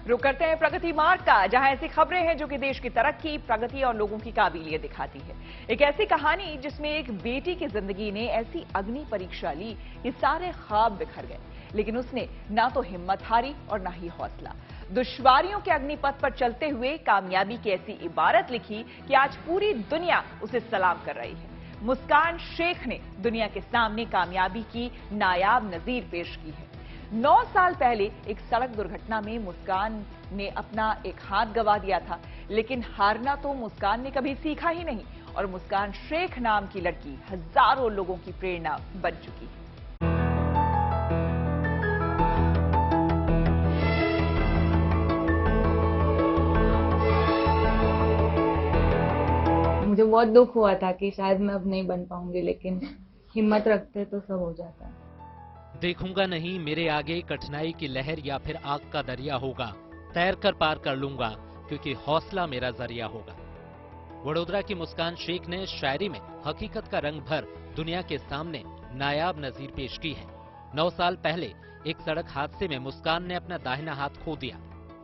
रुक करते हैं प्रगति मार्ग का, जहां ऐसी खबरें हैं जो कि देश की तरक्की, प्रगति और लोगों की काबिलियत दिखाती है। एक ऐसी कहानी जिसमें एक बेटी की जिंदगी ने ऐसी अग्नि परीक्षा ली कि सारे ख्वाब बिखर गए, लेकिन उसने ना तो हिम्मत हारी और ना ही हौसला। दुश्वारियों के अग्निपथ पर चलते हुए कामयाबी की ऐसी इबारत लिखी कि आज पूरी दुनिया उसे सलाम कर रही है। मुस्कान शेख ने दुनिया के सामने कामयाबी की नायाब नजीर पेश की है। 9 साल पहले एक सड़क दुर्घटना में मुस्कान ने अपना एक हाथ गंवा दिया था, लेकिन हारना तो मुस्कान ने कभी सीखा ही नहीं और मुस्कान शेख नाम की लड़की हजारों लोगों की प्रेरणा बन चुकी है। मुझे बहुत दुख हुआ था कि शायद मैं अब नहीं बन पाऊंगी, लेकिन हिम्मत रखते तो सब हो जाता है। देखूंगा नहीं मेरे आगे कठिनाई की लहर या फिर आग का दरिया होगा, तैर कर पार कर लूंगा क्योंकि हौसला मेरा जरिया होगा। वडोदरा की मुस्कान शेख ने शायरी में हकीकत का रंग भर दुनिया के सामने नायाब नजीर पेश की है। 9 साल पहले एक सड़क हादसे में मुस्कान ने अपना दाहिना हाथ खो दिया।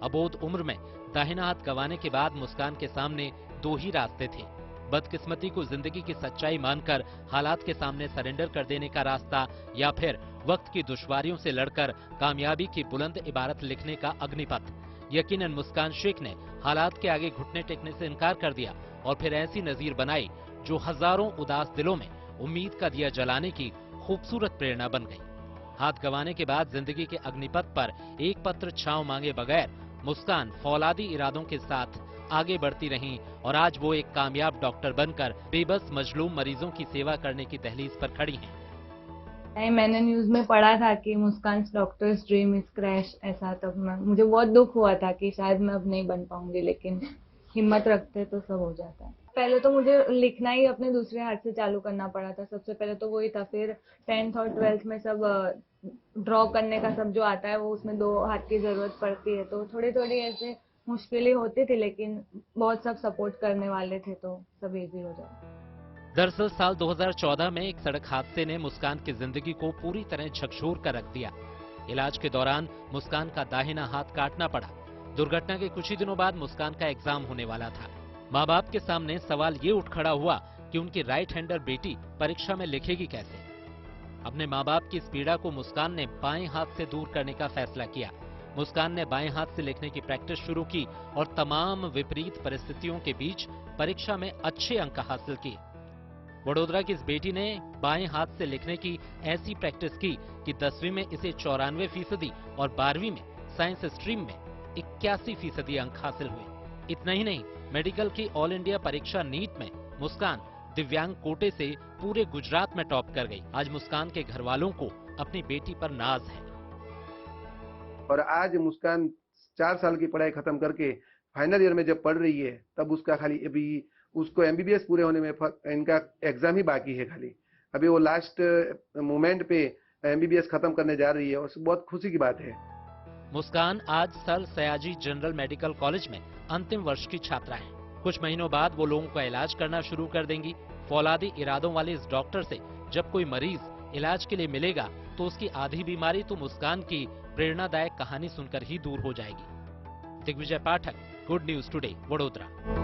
अबोध उम्र में दाहिना हाथ गंवाने के बाद मुस्कान के सामने 2 ही रास्ते थे, बदकिस्मती को जिंदगी की सच्चाई मानकर हालात के सामने सरेंडर कर देने का रास्ता या फिर वक्त की दुश्वारियों से लड़कर कामयाबी की बुलंद इबारत लिखने का अग्निपथ। यकीनन मुस्कान शेख ने हालात के आगे घुटने टेकने से इनकार कर दिया और फिर ऐसी नजीर बनाई जो हजारों उदास दिलों में उम्मीद का दिया जलाने की खूबसूरत प्रेरणा बन गई। हाथ गंवाने के बाद जिंदगी के अग्निपथ पर एक पत्र छांव मांगे बगैर मुस्कान फौलादी इरादों के साथ आगे बढ़ती रहीं और आज वो एक कामयाब डॉक्टर बनकर बेबस मजलूम मरीजों की सेवा करने की दहलीज पर खड़ी हैं। मैंने न्यूज में पढ़ा था कि मुस्कान डॉक्टर्स ड्रीम इज क्रैश, ऐसा, तब मुझे बहुत दुख हुआ था कि शायद मैं अब नहीं बन पाऊंगी, लेकिन हिम्मत रखते तो सब हो जाता है। पहले तो मुझे लिखना ही अपने दूसरे हाथ से चालू करना पड़ा था, सबसे पहले तो वही था। फिर 10th और 12th में सब ड्रॉ करने का सब जो आता है वो उसमें 2 हाथ की जरूरत पड़ती है, तो थोड़ी थोड़ी ऐसे मुश्किलें होती थी, लेकिन बहुत सब सपोर्ट करने वाले थे तो सब इजी हो जाता। दरअसल साल 2014 में एक सड़क हादसे ने मुस्कान की जिंदगी को पूरी तरह झकझोर कर रख दिया। इलाज के दौरान मुस्कान का दाहिना हाथ काटना पड़ा। दुर्घटना के कुछ ही दिनों बाद मुस्कान का एग्जाम होने वाला था। माँ बाप के सामने सवाल ये उठ खड़ा हुआ कि उनकी राइट हैंडर बेटी परीक्षा में लिखेगी कैसे। अपने माँ बाप की इस पीड़ा को मुस्कान ने बाएं हाथ से दूर करने का फैसला किया। मुस्कान ने बाएं हाथ से लिखने की प्रैक्टिस शुरू की और तमाम विपरीत परिस्थितियों के बीच परीक्षा में अच्छे अंक हासिल किए। वडोदरा की इस बेटी ने बाएं हाथ से लिखने की ऐसी प्रैक्टिस की कि 10वीं में इसे 94% और 12वीं में साइंस स्ट्रीम में 81% अंक हासिल हुए। इतना ही नहीं, मेडिकल की ऑल इंडिया परीक्षा नीट में मुस्कान दिव्यांग कोटे से पूरे गुजरात में टॉप कर गई। आज मुस्कान के घर वालों को अपनी बेटी पर नाज है। और आज मुस्कान 4 साल की पढ़ाई खत्म करके फाइनल ईयर में जब पढ़ रही है, तब उसका खाली अभी उसको एमबीबीएस पूरे होने में इनका एग्जाम ही बाकी है। खाली अभी वो लास्ट मोमेंट पे एमबीबीएस खत्म करने जा रही है और बहुत खुशी की बात है। मुस्कान आज sir Sayaji general medical college में अंतिम वर्ष की छात्रा है। कुछ महीनों बाद वो लोगों का इलाज करना शुरू कर देंगी। फौलादी इरादों वाले इस डॉक्टर से जब कोई मरीज इलाज के लिए मिलेगा तो उसकी आधी बीमारी तो मुस्कान की प्रेरणादायक कहानी सुनकर ही दूर हो जाएगी। दिग्विजय पाठक, गुड न्यूज टुडे, वडोदरा।